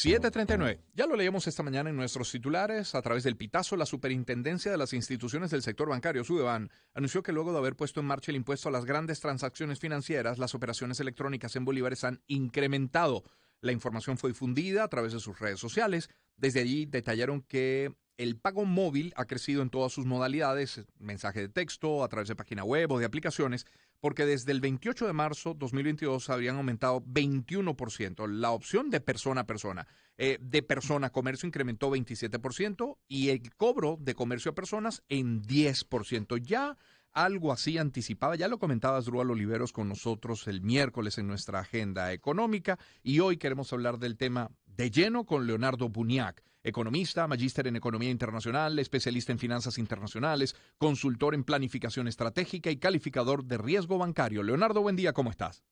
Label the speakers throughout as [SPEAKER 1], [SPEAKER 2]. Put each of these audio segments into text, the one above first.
[SPEAKER 1] 7:39. Ya lo leíamos esta mañana en nuestros titulares. A través del pitazo, la Superintendencia de las Instituciones del Sector Bancario, Sudeban, anunció que luego de haber puesto en marcha el impuesto a las grandes transacciones financieras, las operaciones electrónicas en bolívares han incrementado. La información fue difundida a través de sus redes sociales. Desde allí detallaron que el pago móvil ha crecido en todas sus modalidades, mensaje de texto, a través de página web o de aplicaciones, porque desde el 28 de marzo 2022 habrían aumentado 21%. La opción de persona a persona, de persona a comercio incrementó 27% y el cobro de comercio a personas en 10%. Ya algo así anticipaba, ya lo comentabas, Drúbal Oliveros, con nosotros el miércoles en nuestra agenda económica, y hoy queremos hablar del tema de lleno con Leonardo Buniac, economista, magíster en economía internacional, especialista en finanzas internacionales, consultor en planificación estratégica y calificador de riesgo bancario. Leonardo, buen día, ¿cómo estás?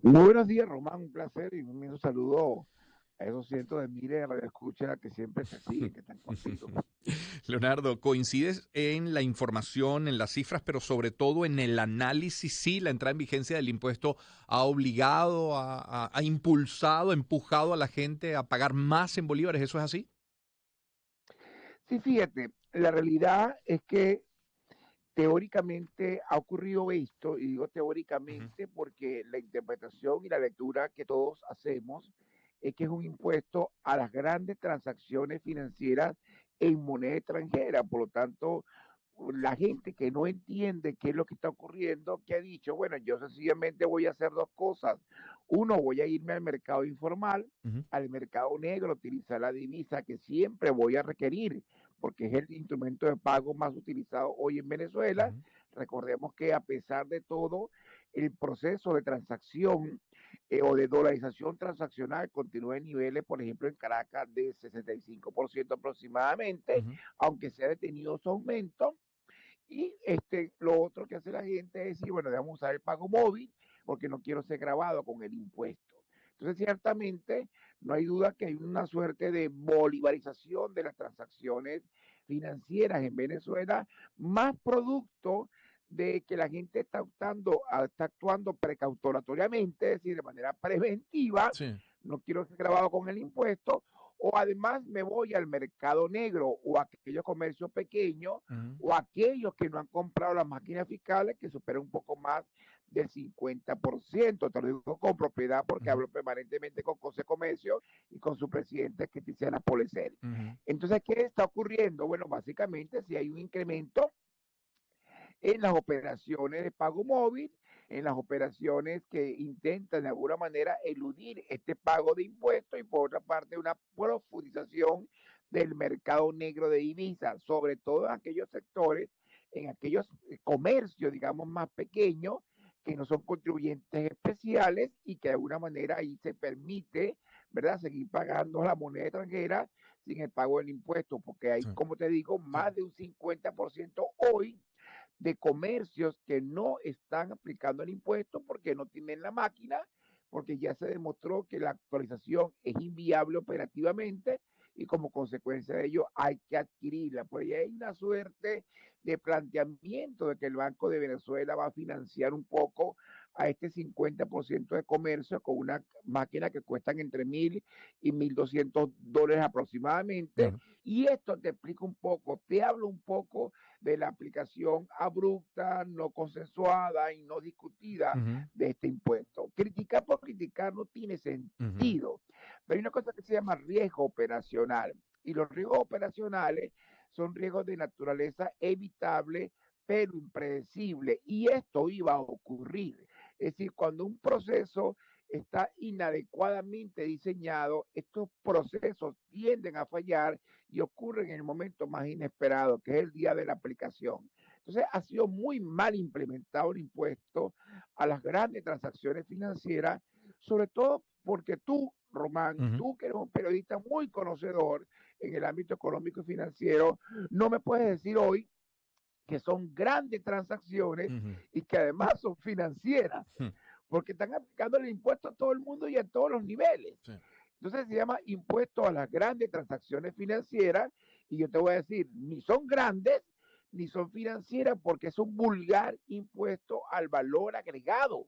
[SPEAKER 2] Muy buenos días, Román, un placer y un inmenso saludo a esos cientos de miles de radioescuchas que siempre te siguen, que están contigo.
[SPEAKER 1] Leonardo, coincides en la información, en las cifras, pero sobre todo en el análisis. Sí, la entrada en vigencia del impuesto ha obligado, ha impulsado, ha empujado a la gente a pagar más en bolívares. ¿Eso es así?
[SPEAKER 2] Sí, fíjate, la realidad es que teóricamente ha ocurrido esto, y digo
[SPEAKER 1] Ujú.
[SPEAKER 2] teóricamente porque la interpretación y la lectura que todos hacemos es que es un impuesto a las grandes transacciones financieras en moneda extranjera. Por lo tanto, la gente que no entiende qué es lo que está ocurriendo, que ha dicho, bueno, yo sencillamente voy a hacer dos cosas. Uno, voy a irme al mercado informal,
[SPEAKER 1] Ujú.
[SPEAKER 2] al mercado negro, utilizar la divisa que siempre voy a requerir, porque es el instrumento de pago más utilizado hoy en Venezuela.
[SPEAKER 1] Ujú.
[SPEAKER 2] Recordemos que a pesar de todo, el proceso de transacción o de dolarización transaccional continúa en niveles, por ejemplo, en Caracas de 65% aproximadamente,
[SPEAKER 1] Ujú.
[SPEAKER 2] aunque se ha detenido su aumento. Y lo otro que hace la gente es decir, bueno, vamos a usar el pago móvil porque no quiero ser grabado con el impuesto. Entonces, ciertamente, no hay duda que hay una suerte de bolivarización de las transacciones financieras en Venezuela, más producto de que la gente está actuando precautoriamente, es decir, de manera preventiva,
[SPEAKER 1] Sí.
[SPEAKER 2] no quiero ser grabado con el impuesto, o además me voy al mercado negro o a aquellos comercios pequeños
[SPEAKER 1] Ujú.
[SPEAKER 2] o aquellos que no han comprado las máquinas fiscales que superan un poco más del 50%. Te lo digo con propiedad porque
[SPEAKER 1] Ujú.
[SPEAKER 2] hablo permanentemente con José Comercio y con su presidente, que es Tiziana Polecer.
[SPEAKER 1] Ujú.
[SPEAKER 2] Entonces, ¿qué está ocurriendo? Bueno, básicamente, si hay un incremento en las operaciones de pago móvil, en las operaciones que intentan de alguna manera eludir este pago de impuestos, y por otra parte una profundización del mercado negro de divisas, sobre todo en aquellos sectores, en aquellos comercios, digamos, más pequeños, que no son contribuyentes especiales y que de alguna manera ahí se permite, ¿verdad?, seguir pagando la moneda extranjera sin el pago del impuesto, porque hay,
[SPEAKER 1] Sí.
[SPEAKER 2] como te digo,
[SPEAKER 1] Sí.
[SPEAKER 2] más de un 50% hoy de comercios que no están aplicando el impuesto porque no tienen la máquina, porque ya se demostró que la actualización es inviable operativamente y como consecuencia de ello hay que adquirirla. Por ahí hay una suerte de planteamiento de que el Banco de Venezuela va a financiar un poco a este 50% de comercio con una máquina que cuestan entre $1,000 y $1,200 aproximadamente.
[SPEAKER 1] Claro.
[SPEAKER 2] Y esto te explica un poco, te hablo un poco de la aplicación abrupta, no consensuada y no discutida
[SPEAKER 1] Ujú.
[SPEAKER 2] de este impuesto. Criticar por criticar no tiene
[SPEAKER 1] Ujú.
[SPEAKER 2] sentido, pero hay una cosa que se llama riesgo operacional, y los riesgos operacionales son riesgos de naturaleza evitable pero impredecible, y esto iba a ocurrir. Es decir, cuando un proceso está inadecuadamente diseñado, estos procesos tienden a fallar y ocurre en el momento más inesperado, que es el día de la aplicación. Entonces, ha sido muy mal implementado el impuesto a las grandes transacciones financieras, sobre todo porque tú, Román,
[SPEAKER 1] Ujú.
[SPEAKER 2] tú que eres un periodista muy conocedor en el ámbito económico y financiero, no me puedes decir hoy que son grandes transacciones
[SPEAKER 1] Ujú.
[SPEAKER 2] y que además son financieras,
[SPEAKER 1] Ujú.
[SPEAKER 2] porque están aplicando el impuesto a todo el mundo y a todos los niveles.
[SPEAKER 1] Sí.
[SPEAKER 2] Entonces se llama impuesto a las grandes transacciones financieras, y yo te voy a decir, ni son grandes ni son financieras porque es un vulgar impuesto al valor agregado.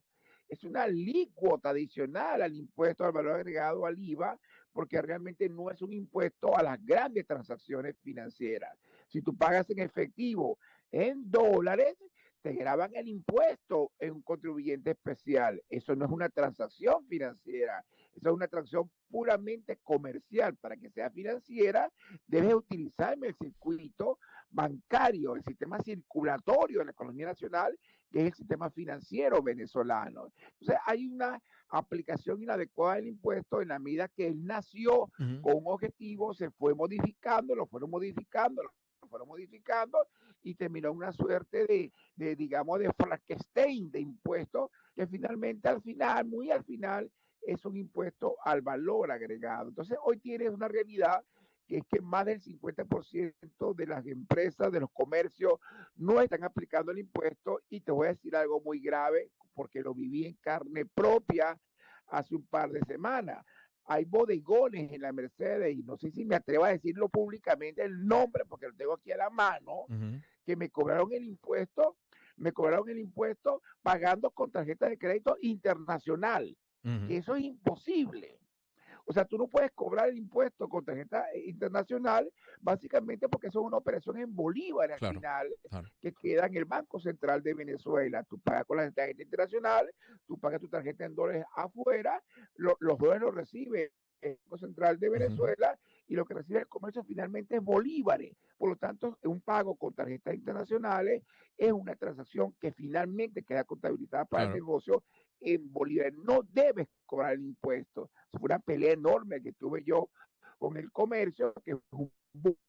[SPEAKER 2] es una alícuota adicional al impuesto al valor agregado al IVA, porque realmente no es un impuesto a las grandes transacciones financieras. Si tú pagas en efectivo en dólares, te graban el impuesto en un contribuyente especial. Eso no es una transacción financiera, eso es una transacción puramente comercial. Para que sea financiera, debes utilizarme el circuito bancario, el sistema circulatorio de la economía nacional, que es el sistema financiero venezolano. Entonces, hay una aplicación inadecuada del impuesto en la medida que él nació con un objetivo, se fue modificando, lo fueron modificando, lo fueron modificando y terminó en una suerte digamos, de Frankenstein de impuestos que finalmente al final, muy al final, es un impuesto al valor agregado. Entonces, hoy tienes una realidad que es que más del 50% de las empresas, de los comercios, no están aplicando el impuesto y te voy a decir algo muy grave porque lo viví en carne propia hace un par de semanas. Hay bodegones en la Mercedes y no sé si me atrevo a decirlo públicamente el nombre porque lo tengo aquí a la mano, que me cobraron el impuesto pagando con tarjeta de crédito internacional, que eso es imposible. O sea, tú no puedes cobrar el impuesto con tarjeta internacional, básicamente porque eso es una operación en bolívares al
[SPEAKER 1] Claro,
[SPEAKER 2] final,
[SPEAKER 1] claro.
[SPEAKER 2] que queda en el Banco Central de Venezuela. Tú pagas con la tarjeta internacional, tú pagas tu tarjeta en dólares afuera, los dólares los recibe el Banco Central de Venezuela y lo que recibe el comercio finalmente es bolívares. Por lo tanto, un pago con tarjetas internacionales es una transacción que finalmente queda contabilizada para el
[SPEAKER 1] Claro.
[SPEAKER 2] negocio en bolívares. No debes cobrar el impuesto. Fue una pelea enorme que tuve yo con el comercio, que es un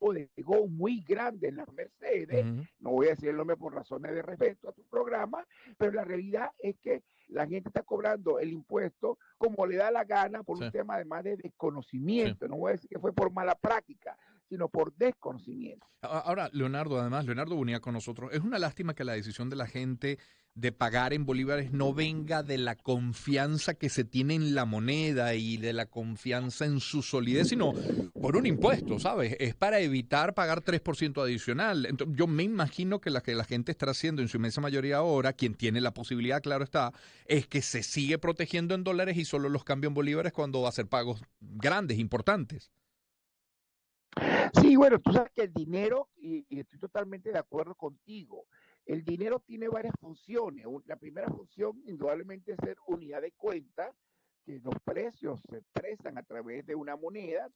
[SPEAKER 2] bodegón muy grande en las Mercedes. No voy a decir el nombre por razones de respeto a tu programa, pero la realidad es que la gente está cobrando el impuesto como le da la gana por
[SPEAKER 1] Sí,
[SPEAKER 2] un tema además de
[SPEAKER 1] sí.
[SPEAKER 2] desconocimiento. No voy a decir que fue por mala práctica, sino por desconocimiento.
[SPEAKER 1] Ahora, Leonardo, además, Leonardo unía con nosotros. Es una lástima que la decisión de la gente de pagar en bolívares no venga de la confianza que se tiene en la moneda y de la confianza en su solidez, sino por un impuesto, ¿sabes? Es para evitar pagar 3% adicional. Entonces, yo me imagino que la gente está haciendo en su inmensa mayoría ahora, quien tiene la posibilidad, claro está, es que se sigue protegiendo en dólares y solo los cambia en bolívares cuando va a hacer pagos grandes, importantes.
[SPEAKER 2] Sí, bueno, tú sabes que el dinero, y estoy totalmente de acuerdo contigo, el dinero tiene varias funciones. La primera función, indudablemente, es ser unidad de cuenta, que los precios se expresan a través de una moneda,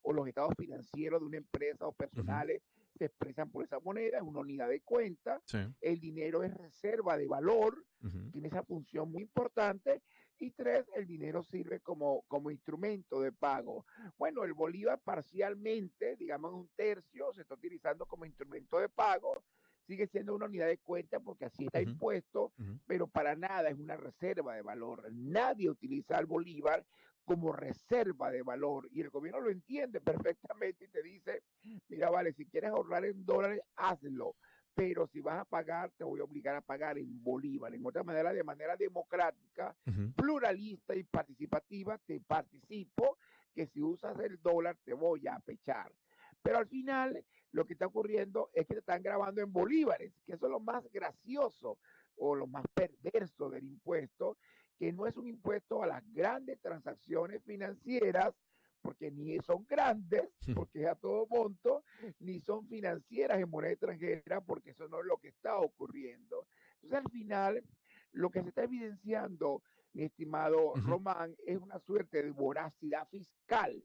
[SPEAKER 2] o los estados financieros de una empresa o
[SPEAKER 1] Ujú,
[SPEAKER 2] personales se expresan por esa moneda, es una unidad de cuenta.
[SPEAKER 1] sí.
[SPEAKER 2] El dinero es reserva de valor,
[SPEAKER 1] Ujú,
[SPEAKER 2] tiene esa función muy importante. Y tres, el dinero sirve como instrumento de pago. Bueno, el bolívar parcialmente, digamos un tercio, se está utilizando como instrumento de pago, sigue siendo una unidad de cuenta porque así está
[SPEAKER 1] ujú,
[SPEAKER 2] impuesto,
[SPEAKER 1] ujú.
[SPEAKER 2] pero para nada es una reserva de valor. Nadie utiliza el bolívar como reserva de valor y el gobierno lo entiende perfectamente y te dice, mira, vale, si quieres ahorrar en dólares, hazlo, pero si vas a pagar, te voy a obligar a pagar en bolívar. En otra manera, de manera democrática,
[SPEAKER 1] Ujú.
[SPEAKER 2] pluralista y participativa, te participo que si usas el dólar te voy a pechar. Pero al final lo que está ocurriendo es que te están grabando en bolívares, que eso es lo más gracioso o lo más perverso del impuesto, que no es un impuesto a las grandes transacciones financieras, porque ni son grandes, porque es a todo monto, ni son financieras en moneda extranjera, porque eso no es lo que está ocurriendo. Entonces, al final, lo que se está evidenciando, mi estimado
[SPEAKER 1] Ujú.
[SPEAKER 2] Román, es una suerte de voracidad fiscal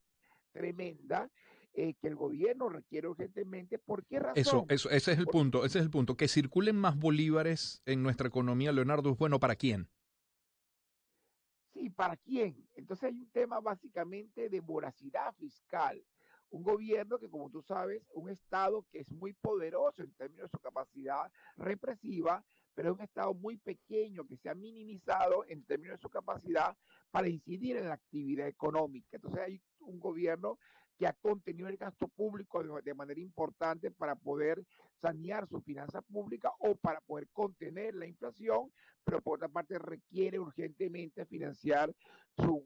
[SPEAKER 2] tremenda que el gobierno requiere urgentemente. ¿Por qué razón?
[SPEAKER 1] Ese es el
[SPEAKER 2] Porque
[SPEAKER 1] punto, ese es el punto. Que circulen más bolívares en nuestra economía, Leonardo, ¿es bueno para quién?
[SPEAKER 2] sí, ¿para quién? Entonces hay un tema básicamente de voracidad fiscal. Un gobierno que, como tú sabes, un Estado que es muy poderoso en términos de su capacidad represiva, pero es un Estado muy pequeño que se ha minimizado en términos de su capacidad para incidir en la actividad económica. Entonces hay un gobierno que ha contenido el gasto público de manera importante para poder sanear su finanza pública o para poder contener la inflación, pero por otra parte requiere urgentemente financiar su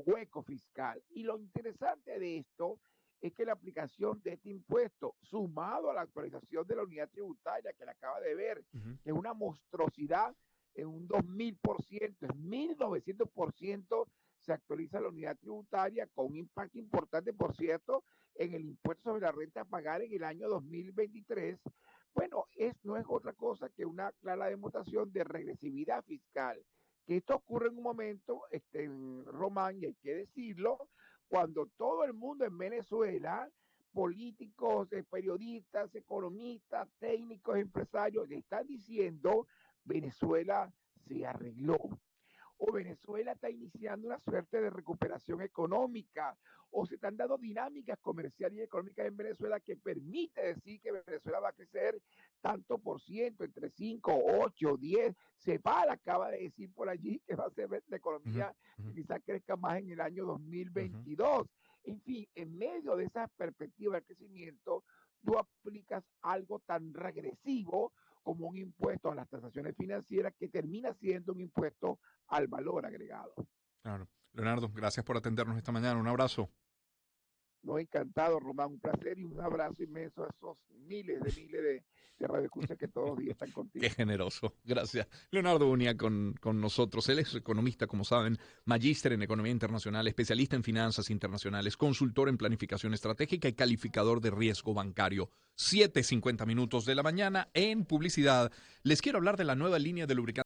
[SPEAKER 2] hueco fiscal. Y lo interesante de esto es que la aplicación de este impuesto, sumado a la actualización de la unidad tributaria que le acaba de ver,
[SPEAKER 1] Ujú.
[SPEAKER 2] que es una monstruosidad, en un 2000%, en 1900% se actualiza la unidad tributaria con un impacto importante, por cierto, en el impuesto sobre la renta a pagar en el año 2023. Bueno, no es otra cosa que una clara demostración de regresividad fiscal. Que esto ocurre en un momento, Román, y hay que decirlo, cuando todo el mundo en Venezuela, políticos, periodistas, economistas, técnicos, empresarios, le están diciendo Venezuela se arregló, o Venezuela está iniciando una suerte de recuperación económica, o se están dando dinámicas comerciales y económicas en Venezuela que permite decir que Venezuela va a crecer tanto por ciento, entre 5, 8, 10. Cepal acaba de decir por allí que va a ser la
[SPEAKER 1] Ujú,
[SPEAKER 2] economía
[SPEAKER 1] ujú,
[SPEAKER 2] que quizás crezca más en el año
[SPEAKER 1] ujú.
[SPEAKER 2] 2022. En fin, en medio de esa perspectiva de crecimiento, tú aplicas algo tan regresivo como un impuesto a las transacciones financieras que termina siendo un impuesto al valor agregado.
[SPEAKER 1] Claro. Leonardo, gracias por atendernos esta mañana. Un abrazo.
[SPEAKER 2] No, encantado, Román, un placer y un abrazo inmenso a esos miles de radioescuchas que todos los días están
[SPEAKER 1] Qué
[SPEAKER 2] contigo.
[SPEAKER 1] generoso. Gracias. Leonardo Unia con nosotros. Él es economista, como saben, magíster en economía internacional, especialista en finanzas internacionales, consultor en planificación estratégica y calificador de riesgo bancario. 7:50 minutos de la mañana en publicidad. Les quiero hablar de la nueva línea de lubricantes